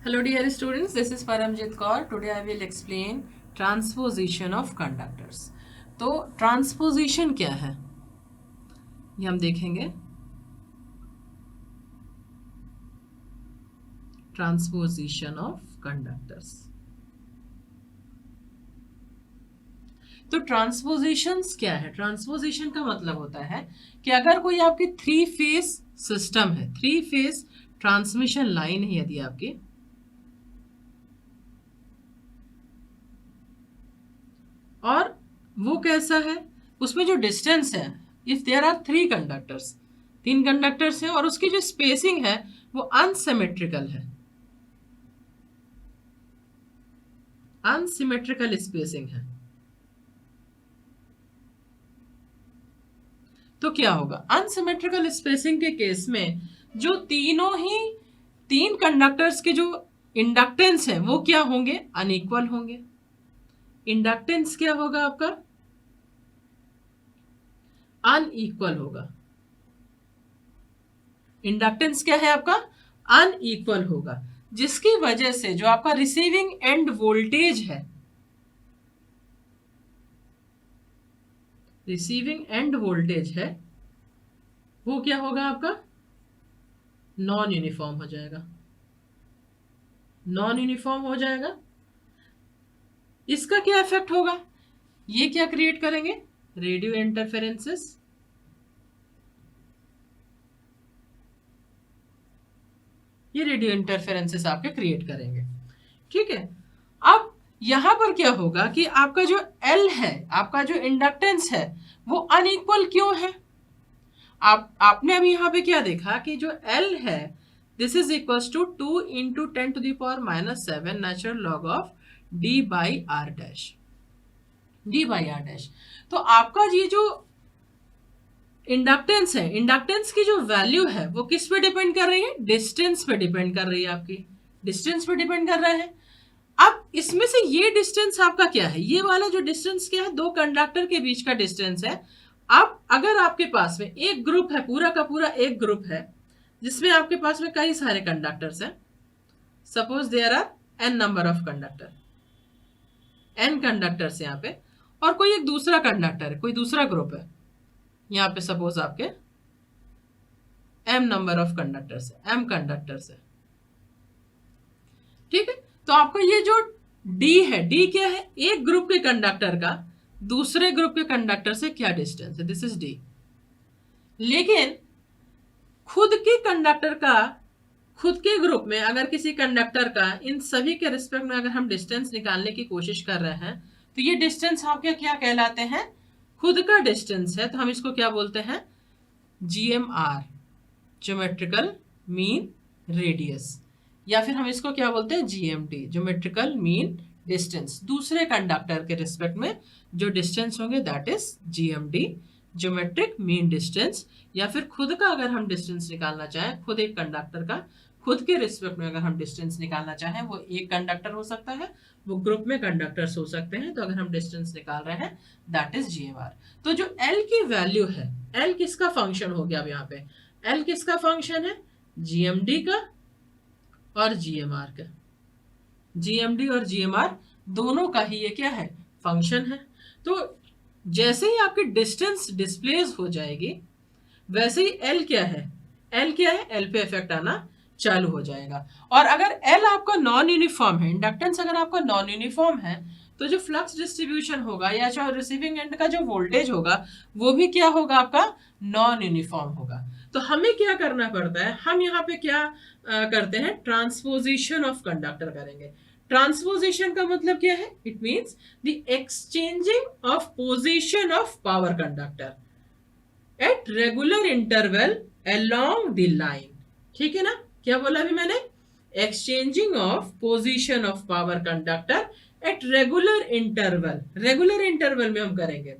Hello dear students, this is Paramjit Kaur. Today I will explain transposition of conductors. तो transposition क्या है ये हम देखेंगे. Transposition of conductors. तो ट्रांसपोजिशंस क्या है? ट्रांसपोजिशन का मतलब होता है कि अगर कोई आपकी थ्री फेज सिस्टम है, थ्री फेज ट्रांसमिशन लाइन है, यदि आपकी और वो कैसा है, उसमें जो डिस्टेंस है, if there are three conductors, तीन कंडक्टर्स हैं और उसकी जो स्पेसिंग है वो अनसिमेट्रिकल है, अनसिमेट्रिकल स्पेसिंग है, तो क्या होगा? अनसिमेट्रिकल स्पेसिंग के केस में जो तीनों ही तीन कंडक्टर्स के जो इंडक्टेंस है वो क्या होंगे? अनइक्वल होंगे. इंडक्टेंस क्या होगा आपका? अनइक्वल होगा. इंडक्टेंस क्या है आपका? अनइक्वल होगा, जिसकी वजह से जो आपका रिसीविंग एंड वोल्टेज है, रिसीविंग एंड वोल्टेज है, वो क्या होगा आपका? नॉन यूनिफॉर्म हो जाएगा. नॉन यूनिफॉर्म हो जाएगा. इसका क्या इफेक्ट होगा? ये क्या क्रिएट करेंगे? Radio interferences. ये रेडियो इंटरफेरेंसेस आपके क्रिएट करेंगे. ठीक है. अब यहां पर क्या होगा कि आपका जो L है, आपका जो इंडक्टेंस है, वो अनइक्वल क्यों है? आपने अभी यहां पे क्या देखा कि जो L है, this is equals to 2 into 10⁻⁻7 natural log of d by R dash. d by R dash. तो आपका ये जो इंडक्टेंस है, इंडक्टेंस की जो वैल्यू है वो किस पे डिपेंड कर रही है? डिस्टेंस पे डिपेंड कर रही है. आपकी डिस्टेंस पे डिपेंड कर रहा है. अब इसमें से ये डिस्टेंस आपका क्या है? ये वाला जो डिस्टेंस क्या है? दो कंडक्टर के बीच का डिस्टेंस है. अब अगर आपके पास में एक ग्रुप है, पूरा का पूरा एक ग्रुप है जिसमें आपके पास में कई सारे कंडक्टर्स हैं, suppose there are n number of conductor, n conductors यहाँ पे, और कोई एक दूसरा कंडक्टर है, कोई दूसरा ग्रुप है, यहाँ पे सपोज आपके m नंबर ऑफ कंडक्टर्स है, m कंडक्टर्स है. ठीक है. तो आपका ये जो d है, d क्या है? एक ग्रुप के कंडक्टर का दूसरे ग्रुप के कंडक्टर से क्या डिस्टेंस है, दिस इज d. लेकिन खुद के कंडक्टर का, खुद के ग्रुप में अगर किसी कंडक्टर का इन सभी के रिस्पेक्ट में अगर हम डिस्टेंस निकालने की कोशिश कर रहे हैं, तो ये डिस्टेंस आपके क्या कहलाते हैं? खुद का डिस्टेंस है. तो हम इसको क्या बोलते हैं? GMR, ज्योमेट्रिकल मीन रेडियस, या फिर हम इसको क्या बोलते हैं? GMD, geometrical mean distance. दूसरे कंडक्टर के रिस्पेक्ट में जो डिस्टेंस होंगे that is GMD, geometric mean distance. या फिर खुद का अगर हम डिस्टेंस निकालना चाहें, खुद एक कंडक्टर का खुद के रिस्पेक्ट में अगर हम डिस्टेंस निकालना चाहें, वो एक कंडक्टर हो सकता है, वो ग्रुप में कंडक्टर्स हो सकते हैं, तो अगर हम डिस्टेंस निकाल रहे हैं दैट इज GMR. तो जो L की वैल्यू है, L किसका फंक्शन हो गया? अब यहाँ पे L किसका फंक्शन है? GMD का और GMR का. GMD और GMR दोनों का ही ये क्या है? फंक्शन है. तो जैसे ही आपकी डिस्टेंस डिस्प्लेस हो जाएगी, वैसे ही L क्या है? L क्या है? L पे इफेक्ट आना चालू हो जाएगा. और अगर L आपका नॉन यूनिफॉर्म है, इंडक्टेंस अगर आपका नॉन यूनिफॉर्म है, तो जो फ्लक्स डिस्ट्रीब्यूशन होगा या जो रिसीविंग एंड का जो वोल्टेज होगा वो भी क्या होगा? आपका नॉन यूनिफॉर्म होगा. तो हमें क्या करना पड़ता है? हम यहाँ पे क्या करते हैं? ट्रांसपोजिशन ऑफ कंडक्टर करेंगे. ट्रांसपोजिशन का मतलब क्या है? It means the exchanging of position of power conductor at regular interval along the line. ठीक है ना? क्या बोला अभी मैंने? Exchanging of position of power conductor at regular interval. Regular interval में हम करेंगे,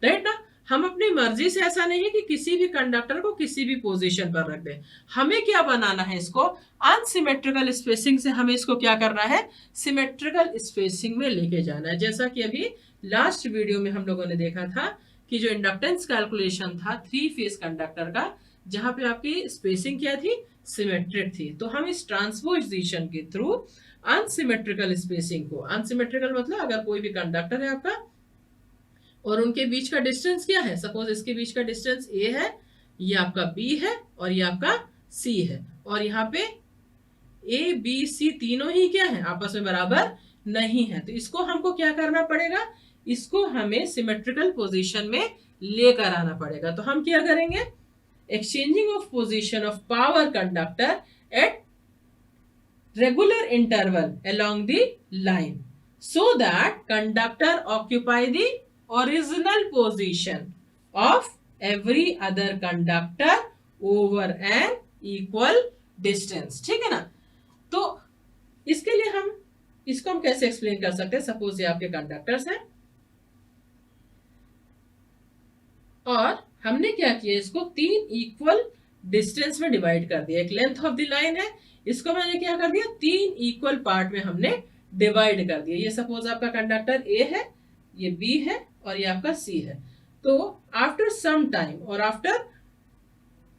राइट ना? हम अपनी मर्जी से, ऐसा नहीं है कि किसी भी कंडक्टर को किसी भी पोजीशन पर रख दें. हमें क्या बनाना है? इसको अनसिमेट्रिकल स्पेसिंग से हमें इसको क्या करना है? सिमेट्रिकल स्पेसिंग में लेके जाना है. जैसा कि अभी लास्ट वीडियो में हम लोगों ने देखा था कि जो इंडक्टेंस कैलकुलेशन था थ्री फेज कंडक्टर का, जहां पे आपकी स्पेसिंग क्या थी? सिमेट्रिक थी। तो हम इस ट्रांसपोजिशन के थ्रू अनसिमेट्रिकल स्पेसिंग को, अनसिमेट्रिकल मतलब अगर कोई भी कंडक्टर है आपका और उनके बीच का डिस्टेंस क्या है, सपोज इसके बीच का डिस्टेंस ए है, ये आपका बी है और ये आपका सी है, और यहाँ पे ए बी सी तीनों ही क्या है, आपस में बराबर नहीं है। तो इसको हमको क्या करना पड़ेगा, इसको हमें सिमेट्रिकल पोजीशन में लेकर आना पड़ेगा। तो हम क्या करेंगे, exchanging of position of power conductor at regular interval along the line so that conductor occupy the original position of every other conductor over an equal distance। ठीक है ना। तो इसके लिए हम इसको हम कैसे एक्सप्लेन कर सकते हैं, सपोज ये आपके कंडक्टर्स हैं और हमने क्या किया, इसको 3 इक्वल डिस्टेंस में डिवाइड कर दिया। एक लेंथ ऑफ द लाइन है, इसको मैंने क्या कर दिया, 3 इक्वल पार्ट में हमने डिवाइड कर दिया। ये सपोज आपका कंडक्टर ए है, ये बी है और ये आपका सी है। तो आफ्टर सम टाइम और आफ्टर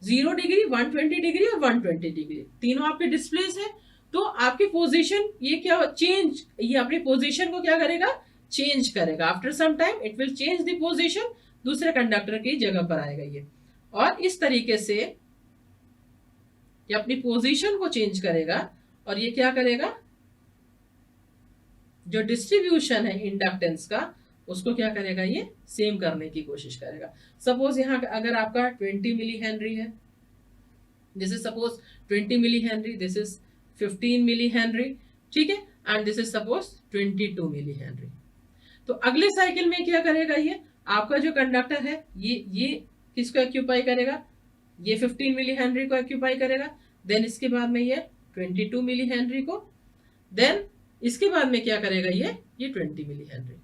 0 डिग्री, 120 डिग्री और 120 डिग्री तीनों आपके डिस्प्लेस है। तो आपकी पोजीशन ये क्या चेंज, ये अपनी पोजीशन को क्या करेगा, चेंज करेगा। After some time it will change the position, दूसरे कंडक्टर की जगह पर आएगा ये, और इस तरीके से ये अपनी पोजीशन को चेंज करेगा और ये क्या करेगा, जो डिस्ट्रीब्यूशन है इंडक्टेंस का उसको क्या करेगा, ये सेम करने की कोशिश करेगा। सपोज यहाँ अगर आपका 20 मिली हेनरी है, this is suppose 20 millihenry, this is 15 millihenry, ठीक है, and this is suppose 22 millihenry. तो अगले साइकिल में क्या करेगा, ये आपका जो कंडक्टर है ये किसको ऑक्यूपाई करेगा, ये 15 मिली हेनरी को ऑक्यूपाई करेगा, देन इसके बाद में ये 22 मिली हेनरी को, देन इसके बाद में क्या करेगा, ये 20 मिली हेनरी।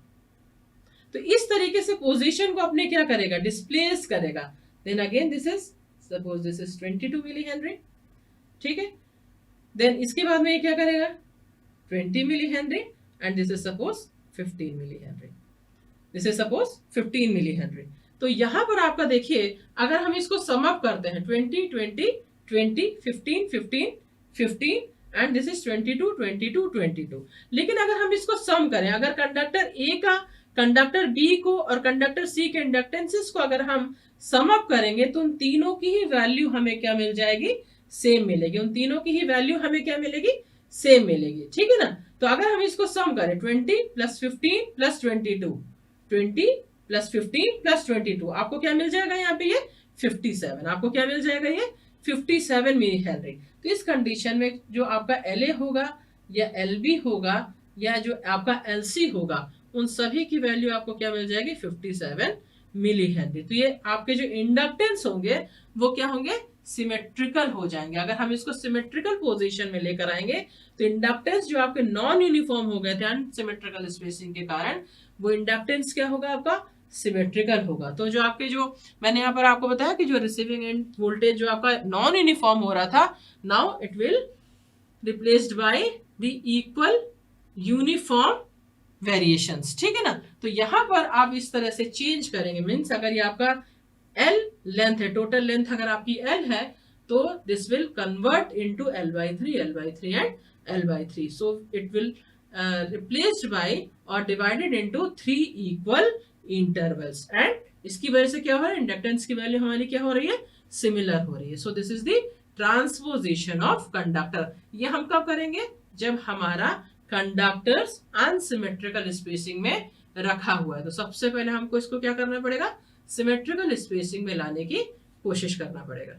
तो इस तरीके से पोजीशन को अपने क्या करेगा, डिस्प्लेस करेगा। Then again this is suppose this is 22 millihenry, ठीक है, देन इसके बाद में ये क्या करेगा, 20 millihenry, and this is suppose 15 millihenry, this is suppose 15 millihenry. तो यहां पर आपका देखिए, अगर हम इसको सम अप करते हैं 20 20 20 15 15 15 एंड दिस इज 22 22 22, लेकिन अगर हम इसको सम करें, अगर कंडक्टर ए का कंडक्टर बी को और कंडक्टर सी के इंडक्टेंसेस को अगर हम सम अप करेंगे तो उन तीनों की ही वैल्यू हमें क्या मिल जाएगी, सेम मिलेगी। उन तीनों की ही वैल्यू हमें क्या मिलेगी, सेम मिलेगी, ठीक है ना। तो अगर हम इसको सम करें 20 प्लस 15 प्लस 22, 20 प्लस 15 प्लस 22, आपको क्या मिल जाएगा, यहाँ पे ये 57, आपको क्या मिल जाएगा, ये 57 मिली हेनरी। तो इस कंडीशन में जो आपका LA होगा या LB होगा या जो आपका LC होगा, उन सभी की वैल्यू आपको क्या मिल जाएगी, 57 मिली हेनरी। तो ये आपके जो इंडक्टेंस होंगे वो क्या होंगे, सिमेट्रिकल हो जाएंगे। अगर हम इसको सिमेट्रिकल पोजीशन में लेकर आएंगे तो इंडक्टेंस जो आपके नॉन यूनिफॉर्म हो गए थे अनसिमेट्रिकल स्पेसिंग के कारण, वो इंडक्टेंस क्या होगा, आपका सिमेट्रिकल होगा। तो जो आपके जो मैंने यहाँ पर आपको बताया कि जो रिसीविंग एंड वोल्टेज जो आपका नॉन यूनिफॉर्म हो रहा था, now it will replaced by the equal uniform variations, ठीक है ना। तो यहाँ पर आप इस तरह से चेंज करेंगे, मीन्स अगर ये आपका L लेंथ है, टोटल लेंथ अगर आपकी L है, तो this will convert into L/3 L/3 and L/3, so it will replaced by or divided into 3 equal intervals, and इसकी वजह से क्या हो रहा है, इंडक्टेंस की वैल्यू हमारी क्या हो रही है, सिमिलर हो रही है। So this is the transposition of conductor. ये हम कब करेंगे, जब हमारा कंडक्टर्स अनसिमेट्रिकल स्पेसिंग में रखा हुआ है। तो सबसे पहले हमको इसको क्या करना पड़ेगा, सिमेट्रिकल स्पेसिंग में लाने की कोशिश करना पड़ेगा।